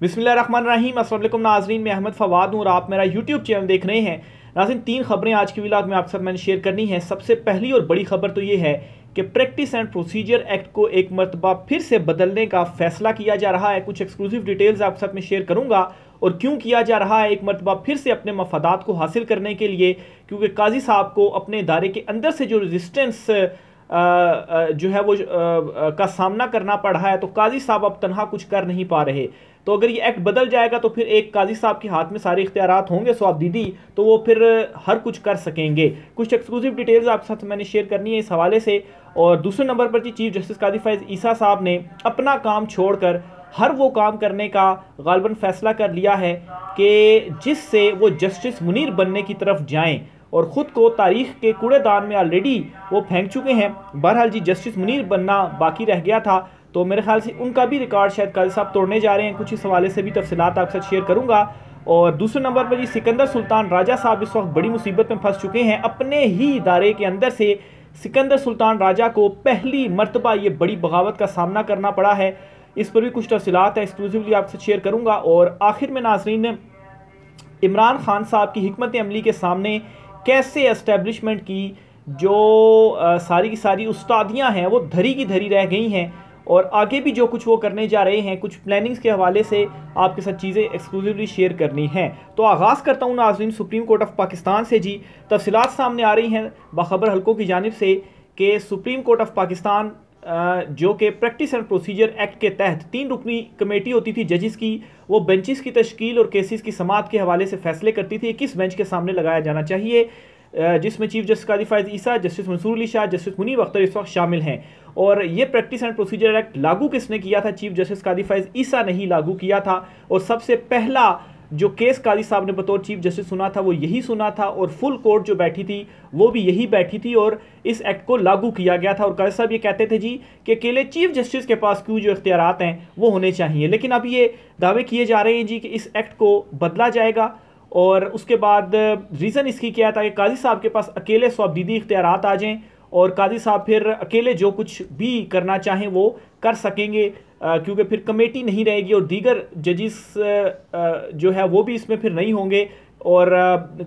बिस्मिल्लाहिर्रहमानिर्रहीम। अस्सलाम वालेकुम नाज़रीन, मैं अहमद फवाद हूँ और आप मेरा यूट्यूब चैनल देख रहे हैं। नाज़रीन, 3 खबरें आज के व्लॉग में आपके साथ मैंने शेयर करनी है। सबसे पहली और बड़ी खबर तो ये है कि प्रैक्टिस एंड प्रोसीजर एक्ट को एक मरतबा फिर से बदलने का फैसला किया जा रहा है। कुछ एक्सक्लूसिव डिटेल्स आपके साथ में शेयर करूँगा और क्यों किया जा रहा है एक मरतबा फिर से अपने मफादात को हासिल करने के लिए, क्योंकि काजी साहब को अपने इदारे के अंदर से जो रेजिस्टेंस जो है वो का सामना करना पड़ रहा है, तो काजी साहब अब तनहा कुछ कर नहीं पा रहे। तो अगर ये एक्ट बदल जाएगा तो फिर एक काजी साहब के हाथ में सारे इख्तियारात होंगे स्वाब दीदी, तो वो फिर हर कुछ कर सकेंगे। कुछ एक्सक्लूसिव डिटेल्स आपके साथ मैंने शेयर करनी है इस हवाले से। और दूसरे नंबर पर जी चीफ जस्टिस काजी फैज़ ईसा साहब ने अपना काम छोड़कर हर वो काम करने का गालबन फैसला कर लिया है कि जिससे वो जस्टिस मुनीर बनने की तरफ जाएं, और ख़ुद को तारीख़ के कूड़ेदान में ऑलरेडी वो फेंक चुके हैं। बहरहाल जी जस्टिस मुनीर बनना बाकी रह गया था, तो मेरे ख्याल से उनका भी रिकॉर्ड शायद काजी साहब तोड़ने जा रहे हैं। कुछ इस हवाले से भी तफसीलात आपके साथ शेयर करूंगा। और दूसरे नंबर पर जी सिकंदर सुल्तान राजा साहब इस वक्त बड़ी मुसीबत में फंस चुके हैं। अपने ही इदारे के अंदर से सिकंदर सुल्तान राजा को पहली मरतबा ये बड़ी बगावत का सामना करना पड़ा है। इस पर भी कुछ तफसीलात है, एक्सक्लूसिवली आपसे शेयर करूँगा। और आखिर में नाज़रीन, इमरान खान साहब की हिकमत अमली के सामने कैसे एस्टेब्लिशमेंट की जो सारी की सारी उस्तादियाँ हैं वो धरी की धरी रह गई हैं, और आगे भी जो कुछ वो करने जा रहे हैं, कुछ प्लानिंग्स के हवाले से आपके साथ चीज़ें एक्सक्लूसिवली शेयर करनी हैं। तो आगाज़ करता हूँ नाज़रीन सुप्रीम कोर्ट ऑफ पाकिस्तान से। जी तफसीलात सामने आ रही हैं बाखबर हलकों की जानिब से कि सुप्रीम कोर्ट ऑफ पाकिस्तान जो कि प्रैक्टिस एंड प्रोसीजर एक्ट के तहत 3 रुकनी कमेटी होती थी जजिस की, वो बेंचेस की तश्कील और केसेस की समाअत के हवाले से फैसले करती थी किस बेंच के सामने लगाया जाना चाहिए, जिसमें चीफ जस्टिस काजी फैज़ ईसा, जस्टिस मंसूर अली शाह, जस्टिस मुनीब अख्तर इस वक्त शामिल हैं। और ये प्रैक्टिस एंड प्रोसीजर एक्ट लागू किसने किया था? चीफ जस्टिस काजी फैज़ ईसा ने ही लागू किया था। और सबसे पहला जो केस काजी साहब ने बतौर चीफ जस्टिस सुना था वो यही सुना था, और फुल कोर्ट जो बैठी थी वो भी यही बैठी थी, और इस एक्ट को लागू किया गया था। और काजी साहब ये कहते थे जी कि अकेले चीफ जस्टिस के पास क्यों जो इख्तियारात हैं वो होने चाहिए, लेकिन अब ये दावे किए जा रहे हैं जी कि इस एक्ट को बदला जाएगा। और उसके बाद रीज़न इसकी क्या था कि काजी साहब के पास अकेले स्वबदीदी इख्तियारात आ जाएँ और काजी साहब फिर अकेले जो कुछ भी करना चाहें वो कर सकेंगे, क्योंकि फिर कमेटी नहीं रहेगी और दीगर जजिस जो है वो भी इसमें फिर नहीं होंगे, और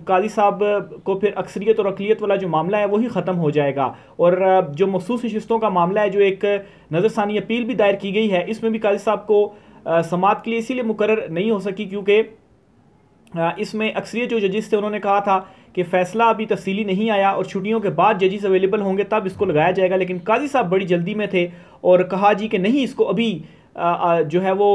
काजी साहब को फिर अक्सरियत और अक़लियत वाला जो मामला है वही ख़त्म हो जाएगा। और जो मखसूस नशिस्तों का मामला है, जो एक नज़रसानी अपील भी दायर की गई है, इसमें भी काजी साहब को समाअत के लिए इसीलिए मुकर्रर नहीं हो सकी क्योंकि इसमें अक्सरियत जो जजिस थे उन्होंने कहा था कि फ़ैसला अभी तफसीली नहीं आया और छुट्टियों के बाद जजिस अवेलेबल होंगे तब इसको लगाया जाएगा। लेकिन काजी साहब बड़ी जल्दी में थे और कहा जी कि नहीं, इसको अभी जो है वो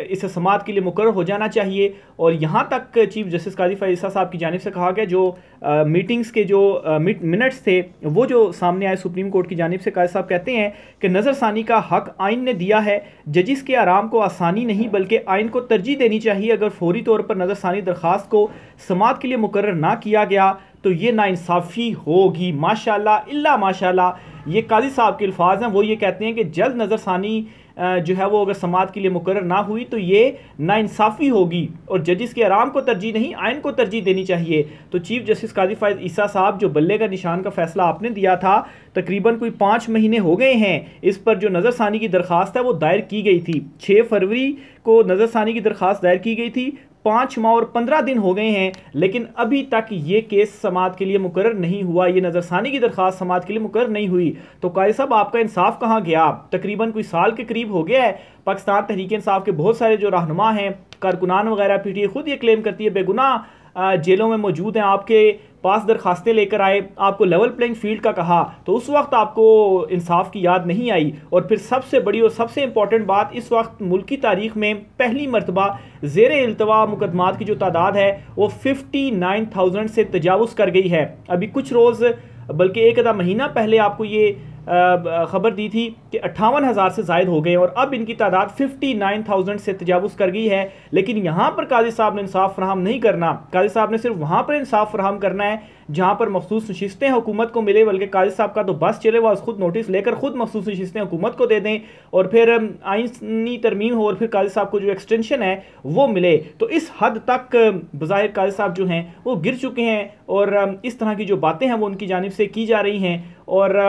इस समाअत के लिए मुकर्रर हो जाना चाहिए। और यहाँ तक चीफ जस्टिस काजी फैज़ ईसा साहब की जानिब से कहा गया, जो मीटिंग्स के जो मिनट्स थे वो जो सामने आए सुप्रीम कोर्ट की जानिब से, काजी साहब कहते हैं कि नज़रसानी का हक आइन ने दिया है, जजिस के आराम को आसानी नहीं बल्कि आइन को तरजीह देनी चाहिए। अगर फौरी तौर पर नज़रसानी दरख्वास्त को समाअत के लिए मुकर्रर ना किया गया तो ये नाइंसाफ़ी होगी। माशाअल्लाह इल्ला माशाअल्लाह, ये काजी साहब के अल्फाज हैं। वो ये कहते हैं कि जल्द नज़रसानी जो है वो अगर समाअत के लिए मुकर्रर ना हुई तो ये नाइंसाफ़ी होगी और जजिस के आराम को तरजीह नहीं आइन को तरजीह देनी चाहिए। तो चीफ जस्टिस काजी फैज़ ईसा साहब, जो बल्ले का निशान का फैसला आपने दिया था, तकरीबन कोई 5 महीने हो गए हैं इस पर जो नज़रसानी की दरख्वास्त है वो दायर की गई थी। 6 फरवरी को नज़रसानी की दरख्वास्त दायर की गई थी, 5 माह और 15 दिन हो गए हैं, लेकिन अभी तक ये केस समाअत के लिए मुकर्रर नहीं हुआ, ये नज़रसानी की दरख्वास्त समाअत के लिए मुकर्रर नहीं हुई। तो काजी साहब आपका इंसाफ कहाँ गया? तकरीबन कोई साल के करीब हो गया है। पाकिस्तान तहरीक इंसाफ के बहुत सारे जो रहनुमा हैं, कारकुनान वगैरह, पीटीए खुद ये क्लेम करती है बेगुनाह जेलों में मौजूद हैं, आपके पास दरखास्तें लेकर आए, आपको लेवल प्लेइंग फील्ड का कहा, तो उस वक्त आपको इंसाफ की याद नहीं आई। और फिर सबसे बड़ी और सबसे इंपॉर्टेंट बात, इस वक्त मुल्क की तारीख में पहली मरतबा ज़ेर इल्तवा मुकदमात की जो तादाद है वो 59,000 से तजावुज़ कर गई है। अभी कुछ रोज़ बल्कि एक आधा महीना पहले आपको ये खबर दी थी कि 58,000 से ज़ायद हो गए और अब इनकी तादाद 59,000 से तजावुज़ कर गई है। लेकिन यहाँ पर काजी साहब ने इंसाफ फराहम नहीं करना। काजी साहब ने सिर्फ वहाँ पर इंसाफ फराहम करना है जहाँ पर मखसूस नशिस्तें हुकूमत को मिले, बल्कि काजी साहब का तो बस चले वो खुद नोटिस लेकर खुद मखसूस नशिस्तें हुकूमत को दे दें और फिर आइनी तरमीम हो और फिर काजी साहब को जो एक्सटेंशन है वो मिले। तो इस हद तक बज़ाहिर काजी साहब जो हैं वो गिर चुके हैं और इस तरह की जो बातें हैं वो उनकी जानिब से की जा रही हैं। और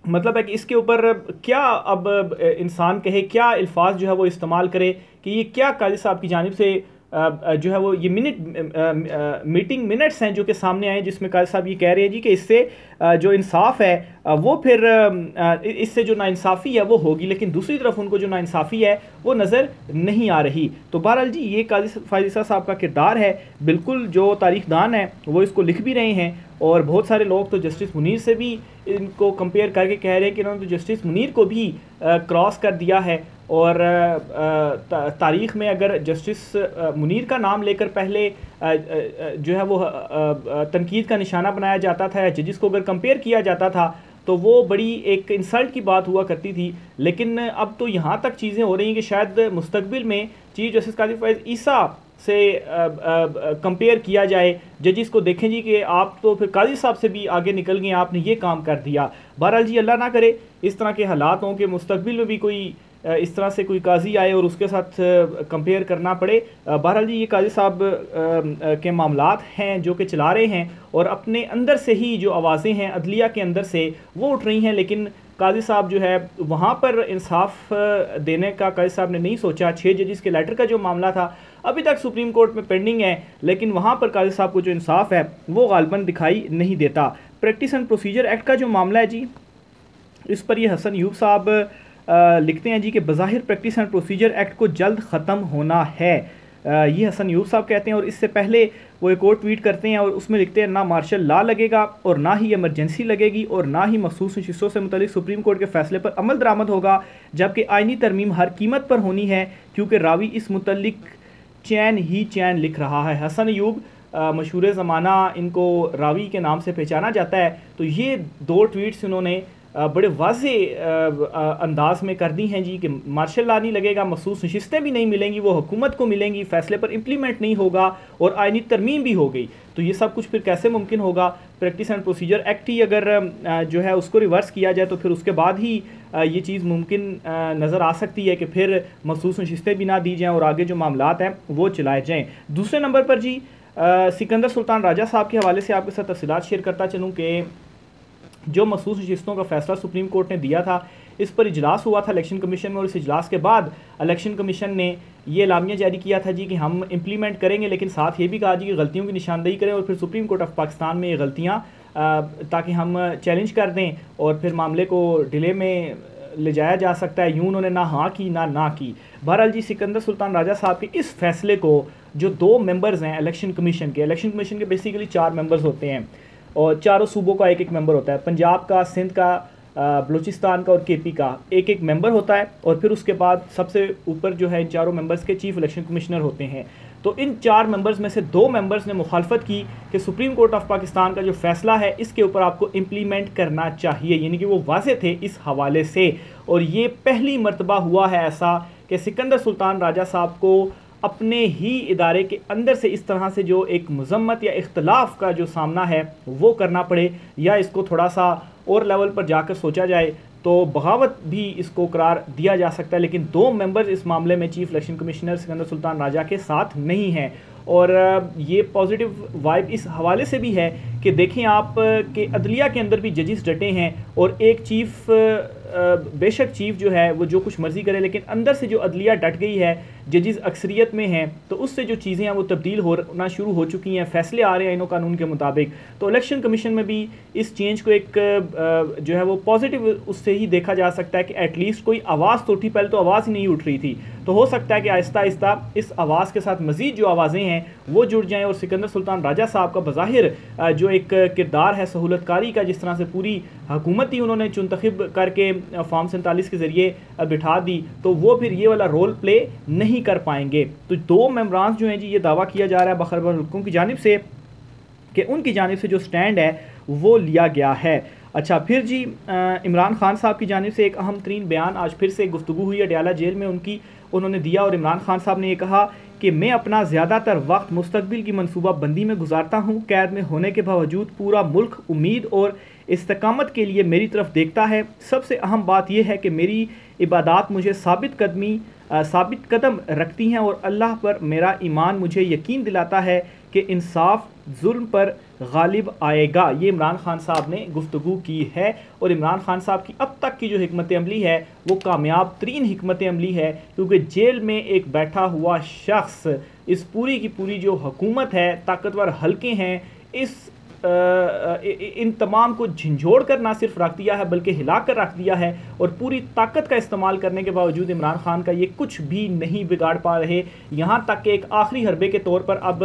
मतलब है कि इसके ऊपर क्या अब इंसान कहे, क्या अल्फाज जो है वो इस्तेमाल करे कि ये क्या काजी साहब की जानिब से जो है वो ये मीटिंग मिनट्स हैं जो कि सामने आए, जिसमें काजी साहब ये कह रहे हैं जी कि इससे जो इंसाफ है वो फिर इससे जो नाइंसाफ़ी है वो होगी, लेकिन दूसरी तरफ उनको जो नाइंसाफ़ी है वो नज़र नहीं आ रही। तो बहरहाल जी ये काजी फायज़ साहब का किरदार है, बिल्कुल जो तारीखदान है वो इसको लिख भी रहे हैं, और बहुत सारे लोग तो जस्टिस मुनीर से भी इनको कंपेयर करके कह रहे हैं कि इन्होंने तो जस्टिस मुनीर को भी क्रॉस कर दिया है। और तारीख़ में अगर जस्टिस मुनीर का नाम लेकर पहले जो है वो तनकीद का निशाना बनाया जाता था, या जजिस को अगर कंपेयर किया जाता था तो वो बड़ी एक इंसल्ट की बात हुआ करती थी। लेकिन अब तो यहाँ तक चीज़ें हो रही हैं कि शायद मुस्तकबिल में चीफ जस्टिस काजी फैज़ ईसा से कंपेयर किया जाए, जजिस को देखें जी कि आप तो फिर काजी साहब से भी आगे निकल गए, आपने ये काम कर दिया। बहरहाल जी अल्लाह ना करे इस तरह के हालात हों कि मुस्तकबिल में भी कोई इस तरह से कोई काजी आए और उसके साथ कंपेयर करना पड़े। बहरहाल जी ये काजी साहब के मामलात हैं जो कि चला रहे हैं, और अपने अंदर से ही जो आवाज़ें हैं अदलिया के अंदर से वो उठ रही हैं, लेकिन काजी साहब जो है वहाँ पर इंसाफ देने का काजी साहब ने नहीं सोचा। 6 जजिस के लेटर का जो मामला था अभी तक सुप्रीम कोर्ट में पेंडिंग है, लेकिन वहाँ पर काजी साहब को जो इंसाफ है वो गालबन दिखाई नहीं देता। प्रैक्टिस एंड प्रोसीजर एक्ट का जो मामला है जी, इस पर ये हसन यूब साहब लिखते हैं जी कि बज़ाहिर प्रैक्टिस एंड प्रोसीजर एक्ट को जल्द ख़त्म होना है। ये हसन यूब साहब कहते हैं, और इससे पहले वो एक और ट्वीट करते हैं और उसमें लिखते हैं ना मार्शल लॉ लगेगा और ना ही इमरजेंसी लगेगी और ना ही मखसूस नशिस्तों से मुतल्लिक सुप्रीम कोर्ट के फैसले पर अमल दरामद होगा, जबकि आइनी तरमीम हर कीमत पर होनी है क्योंकि रावी इस मुतल्लिक चैन ही चैन लिख रहा है। हसन यूब मशहूर ज़माना इनको रावी के नाम से पहचाना जाता है। तो ये 2 ट्वीट्स उन्होंने बड़े वाज़े अंदाज में कर दी हैं जी कि मार्शल लॉ नहीं लगेगा, मखसूस नशिस्तें भी नहीं मिलेंगी, वो हुकूमत को मिलेंगी, फ़ैसले पर इम्प्लीमेंट नहीं होगा, और आइनी तरमीम भी हो गई। तो ये सब कुछ फिर कैसे मुमकिन होगा? प्रैक्टिस एंड प्रोसीजर एक्ट ही अगर जो है उसको रिवर्स किया जाए तो फिर उसके बाद ही ये चीज़ मुमकिन नज़र आ सकती है कि फिर मखसूस नशिस्तें भी ना दी जाएँ और आगे जो मामलात हैं वो चलाए जाएँ। दूसरे नंबर पर जी सिकंदर सुल्तान राजा साहब के हवाले से आपके साथ तफसीलात शेयर करता चलूँ कि जो मखसूस नशिस्तों का फैसला सुप्रीम कोर्ट ने दिया था, इस पर इजलास हुआ था इलेक्शन कमीशन में, और इस इजलास के बाद इलेक्शन कमीशन ने ये एलामिया जारी किया था जी कि हम इम्प्लीमेंट करेंगे, लेकिन साथ ये भी कहा जी कि गलतियों की निशानदेही करें और फिर सुप्रीम कोर्ट ऑफ पाकिस्तान में ये गलतियाँ ताकि हम चैलेंज कर दें और फिर मामले को डिले में ले जाया जा सकता है। यूँ उन्होंने ना हाँ की ना की। बहरहाल जी सिकंदर सुल्तान राजा साहब के इस फैसले को जो 2 मेंबर्स हैं इलेक्शन कमीशन के बेसिकली 4 मेंबर्स होते हैं और चारों सूबों का एक मेंबर होता है। पंजाब का, सिंध का, बलूचिस्तान का और केपी का एक मेंबर होता है, और फिर उसके बाद सबसे ऊपर जो है इन चारों मेंबर्स के चीफ इलेक्शन कमिश्नर होते हैं। तो इन 4 मेंबर्स में से 2 मेंबर्स ने मुखालफत की कि सुप्रीम कोर्ट ऑफ पाकिस्तान का जो फैसला है इसके ऊपर आपको इम्प्लीमेंट करना चाहिए, यानी कि वो वाज़े थे इस हवाले से। और ये पहली मरतबा हुआ है ऐसा कि सिकंदर सुल्तान राजा साहब को अपने ही इदारे के अंदर से इस तरह से जो एक मजम्मत या इख्तलाफ का जो सामना है वो करना पड़े, या इसको थोड़ा सा और लेवल पर जाकर सोचा जाए तो बगावत भी इसको करार दिया जा सकता है। लेकिन 2 मेंबर्स इस मामले में chief election commissioner Sikandar Sultan Raja के साथ नहीं हैं, और ये पॉजिटिव वाइब इस हवाले से भी है कि देखें आप कि अदलिया के अंदर भी जजिस डटे हैं, और एक चीफ बेशक चीफ जो है वो जो कुछ मर्जी करे, लेकिन अंदर से जो अदलिया डट गई है, जजिस अक्सरियत में हैं, तो उससे जो चीज़ें हैं वो तब्दील होना शुरू हो चुकी हैं, फैसले आ रहे हैं इनो कानून के मुताबिक। तो इलेक्शन कमीशन में भी इस चेंज को एक जो है वो पॉजिटिव उससे ही देखा जा सकता है कि एटलीस्ट कोई आवाज़ तो उठी, पहले तो आवाज़ ही नहीं उठ रही थी, तो हो सकता है कि आहिस्ता आहिस्ता इस आवाज़ के साथ मज़ीद जो आवाज़ें हैं वो जुड़ जाएँ, और सिकंदर सुल्तान राजा साहब का बज़ाहिर जो एक किरदार है सहूलतकारी का, जिस तरह से पूरी हुकूमत ही उन्होंने चुनतखब करके फॉर्म 47 के ज़रिए बिठा दी, तो वो फिर ये वाला रोल प्ले नहीं कर पाएंगे। तो 2 मेंबरान जो हैं जी, ये दावा किया जा रहा है बखरबर हुक्म की जानिब से कि उनकी जानिब से जो स्टैंड है वो लिया गया है। अच्छा, फिर जी इमरान खान साहब की जानिब से एक अहम तरीन बयान आज फिर से गुफ्तगू हुई अडयाला जेल में उन्होंने दिया, और इमरान खान साहब ने ये कहा कि मैं अपना ज़्यादातर वक्त मुस्तकबिल की मनसूबा बंदी में गुजारता हूँ। कैद में होने के बावजूद पूरा मुल्क उम्मीद और इस्तकामत के लिए मेरी तरफ देखता है। सबसे अहम बात यह है कि मेरी इबादात मुझे साबित कदमी साबित कदम रखती हैं और अल्लाह पर मेरा ईमान मुझे यकीन दिलाता है कि इंसाफ जुल्म पर गालिब आएगा। ये इमरान खान साहब ने गुफ्तगू की है और इमरान खान साहब की अब तक की जो हिकमत अमली है वो कामयाब तरीन हिकमत अमली है, क्योंकि जेल में एक बैठा हुआ शख्स इस पूरी की पूरी जो हुकूमत है, ताकतवर हल्के हैं, इन तमाम को झंझोड़ कर ना सिर्फ रख दिया है बल्कि हिला कर रख दिया है और पूरी ताकत का इस्तेमाल करने के बावजूद इमरान खान का ये कुछ भी नहीं बिगाड़ पा रहे। यहाँ तक कि एक आखिरी हरबे के तौर पर अब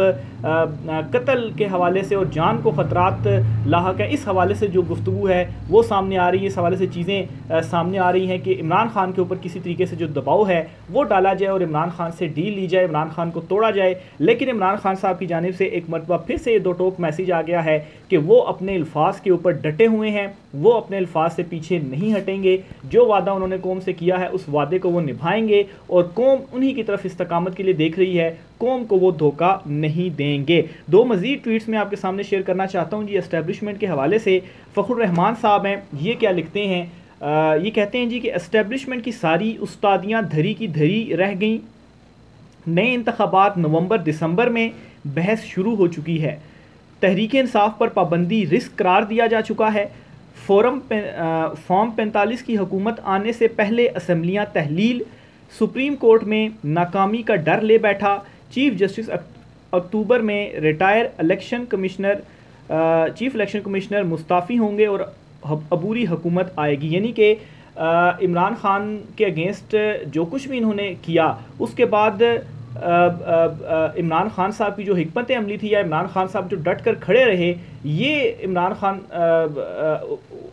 कत्ल के हवाले से और जान को ख़तरात लाहक है, इस हवाले से जो गुफ्तगू है वो सामने आ रही है। इस हवाले से चीज़ें सामने आ रही हैं कि इमरान खान के ऊपर किसी तरीके से जो दबाव है वो डाला जाए और इमरान खान से डील ली जाए, इमरान खान को तोड़ा जाए। लेकिन इमरान खान साहब की जानिब से एक मरतबा फिर से ये दो टोक मैसेज आ गया है कि वो अपने अल्फाज के ऊपर डटे हुए हैं, वो अपने अल्फाज से पीछे नहीं हटेंगे। जो वादा उन्होंने कौम से किया है उस वादे को वो निभाएंगे और कौम उन्हीं की तरफ इस्तकामत के लिए देख रही है, कौम को वो धोखा नहीं देंगे। दो मजीद ट्वीट्स में आपके सामने शेयर करना चाहता हूँ जी। एस्टेब्लिशमेंट के हवाले से फ़खरुर रहमान साहब हैं, ये क्या लिखते हैं, ये कहते हैं जी कि एस्टेब्लिशमेंट की सारी उस्तादियाँ धरी की धरी रह गई, नए इंतखाबात नवंबर दिसंबर में, बहस शुरू हो चुकी है, तहरीक इंसाफ पर पाबंदी रिस्क करार दिया जा चुका है, फॉर्म 45 की हुकूमत आने से पहले असम्बलियाँ तहलील, सुप्रीम कोर्ट में नाकामी का डर ले बैठा, चीफ जस्टिस अक्टूबर में retire chief election commissioner Mustafi होंगे और अबूरी हुकूमत आएगी। यानी कि इमरान खान के अगेंस्ट जो कुछ भी इन्होंने किया उसके बाद इमरान खान साहब की जो हिकमत अमली थी या इमरान खान साहब जो डट कर खड़े रहे, ये इमरान खान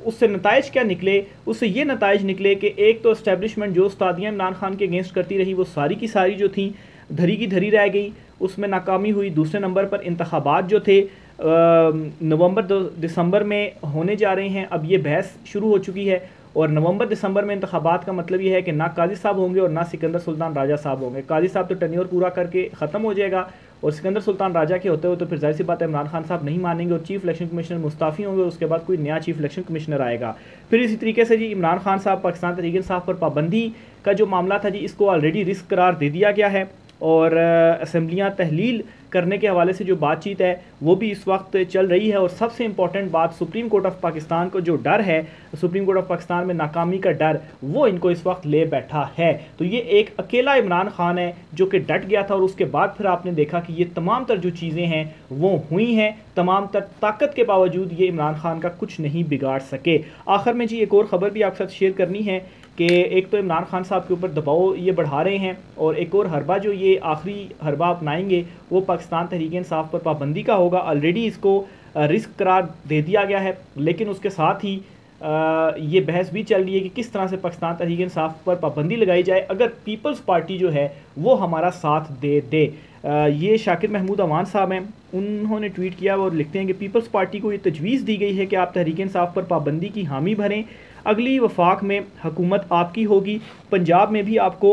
उससे नताइज क्या निकले, उससे ये नताइज निकले कि एक तो इस्टेब्लिशमेंट जो उस्तादियाँ इमरान खान के अगेंस्ट करती रही वो सारी की सारी जो थी धरी की धरी रह गई, उसमें नाकामी हुई। दूसरे नंबर पर इंतखाबात जो थे नवंबर दिसंबर में होने जा रहे हैं, अब ये बहस शुरू हो चुकी है और नवंबर दिसंबर में इंतखाबात का मतलब ये है कि ना काजी साहब होंगे और ना सिकंदर सुल्तान राजा साहब होंगे। काजी साहब तो टेन्योर पूरा करके ख़त्म हो जाएगा और सिकंदर सुल्तान राजा के होते हुए तो फिर जाहिर सी बात है इमरान खान साहब नहीं मानेंगे और चीफ इलेक्शन कमिश्नर मुस्ताफ़ी होंगे और उसके बाद कोई नया चीफ इलेक्शन कमिश्नर आएगा। फिर इसी तरीके से जी इमरान खान साहब पाकिस्तान तहरीक इंसाफ पर पाबंदी का जो मामला था जी, इसको ऑलरेडी रिस्क करार दे दिया गया है और असम्बलियाँ तहलील करने के हवाले से जो बातचीत है वो भी इस वक्त चल रही है। और सबसे इम्पॉर्टेंट बात, सुप्रीम कोर्ट ऑफ पाकिस्तान को जो डर है, सुप्रीम कोर्ट ऑफ पाकिस्तान में नाकामी का डर, वो इनको इस वक्त ले बैठा है। तो ये एक अकेला इमरान खान है जो कि डट गया था और उसके बाद फिर आपने देखा कि ये तमाम तर जो चीज़ें हैं वो हुई हैं, तमाम तर ताकत के बावजूद ये इमरान खान का कुछ नहीं बिगाड़ सके। आखिर में जी एक और ख़बर भी आपके साथ शेयर करनी है कि एक तो इमरान खान साहब के ऊपर दबाव ये बढ़ा रहे हैं और एक और हरबा जो ये आखिरी हरबा अपनाएंगे वो पाकिस्तान तहरीक इंसाफ पर पाबंदी का होगा। ऑलरेडी इसको रिस्क करार दे दिया गया है, लेकिन उसके साथ ही ये बहस भी चल रही है कि किस तरह से पाकिस्तान तहरीक इंसाफ पर पाबंदी लगाई जाए अगर पीपल्स पार्टी जो है वो हमारा साथ दे दे। ये शाकिर महमूद अवान साहब हैं, उन्होंने ट्वीट किया और लिखते हैं कि पीपल्स पार्टी को ये तजवीज़ दी गई है कि आप तहरीक इंसाफ पर पाबंदी की हामी भरें, अगली वफाक में हुकूमत आपकी होगी, पंजाब में भी आपको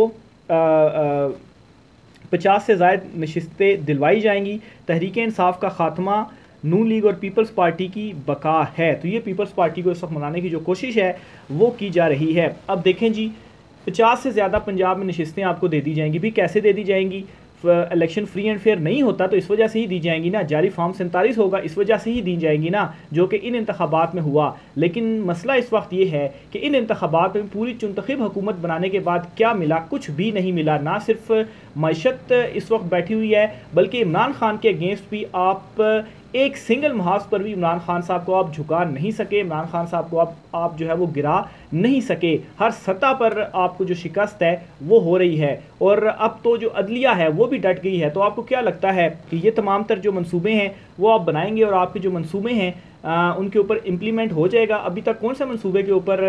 50 से ज़ायद नशिस्तें दिलवाई जाएंगी, तहरीक इंसाफ का खात्मा नून लीग और पीपल्स पार्टी की बका है। तो ये पीपल्स पार्टी को इस वक्त मनाने की जो कोशिश है वो की जा रही है। अब देखें जी, 50 से ज़्यादा पंजाब में नशिस्तें आपको दे दी जाएंगी। भी कैसे दे दी जाएंगी? इलेक्शन फ्री एंड फेयर नहीं होता तो इस वजह से ही दी जाएंगी ना, जारी फॉर्म 47 होगा इस वजह से ही दी जाएंगी ना, जो कि इन इंतखाबात में हुआ। लेकिन मसला इस वक्त ये है कि इन इंतखाबात में पूरी चुनतखब हुकूमत बनाने के बाद क्या मिला? कुछ भी नहीं मिला। ना सिर्फ मईशत इस वक्त बैठी हुई है बल्कि इमरान खान के अगेंस्ट भी आप एक सिंगल महाज पर भी इमरान खान साहब को आप झुका नहीं सके, इमरान खान साहब को आप जो है वो गिरा नहीं सके। हर सतह पर आपको जो शिकस्त है वो हो रही है और अब तो जो अदलिया है वो भी डट गई है। तो आपको क्या लगता है कि ये तमाम तर जो मंसूबे हैं वो आप बनाएंगे और आपके जो मंसूबे हैं उनके ऊपर इम्प्लीमेंट हो जाएगा? अभी तक कौन से मंसूबे के ऊपर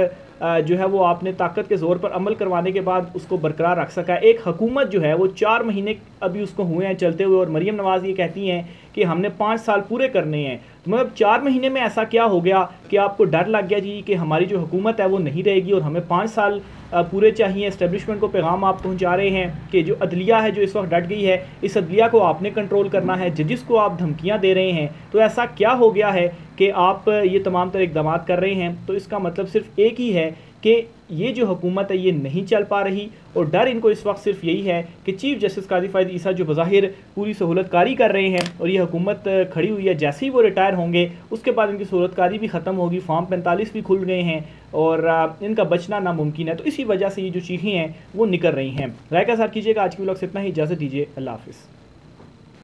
जो है वो आपने ताकत के ज़ोर पर अमल करवाने के बाद उसको बरकरार रख सका है? एक हुकूमत जो है वो 4 महीने अभी उसको हुए हैं चलते हुए और मरीम नवाज़ ये कहती हैं कि हमने 5 साल पूरे करने हैं। तो मतलब 4 महीने में ऐसा क्या हो गया कि आपको डर लग गया जी कि हमारी जो हुकूमत है वो नहीं रहेगी और हमें 5 साल पूरे चाहिए? एस्टेब्लिशमेंट को पैगाम आप पहुंचा रहे हैं कि जो अदलिया है जो इस वक्त डट गई है, इस अदलिया को आपने कंट्रोल करना है, जजिस को आप धमकियां दे रहे हैं। तो ऐसा क्या हो गया है कि आप ये तमाम तरह इक़दाम कर रहे हैं? तो इसका मतलब सिर्फ एक ही है कि ये जो हुकूमत है ये नहीं चल पा रही और डर इनको इस वक्त सिर्फ यही है कि चीफ जस्टिस काजी फ़ायद ईसा जो बज़ाहिर पूरी सहूलतकारी कर रहे हैं और ये हुकूमत खड़ी हुई है, जैसे ही वो रिटायर होंगे उसके बाद इनकी सहूलतकारी भी ख़त्म होगी, फॉर्म 45 भी खुल गए हैं और इनका बचना नामुमकिन है। तो इसी वजह से ये जो चीखें हैं वो निकल रही हैं। राय का साथ कीजिएगा। आज की व्लॉग से इतना ही, इजाज़त दीजिए, अल्लाह हाफ़िज़।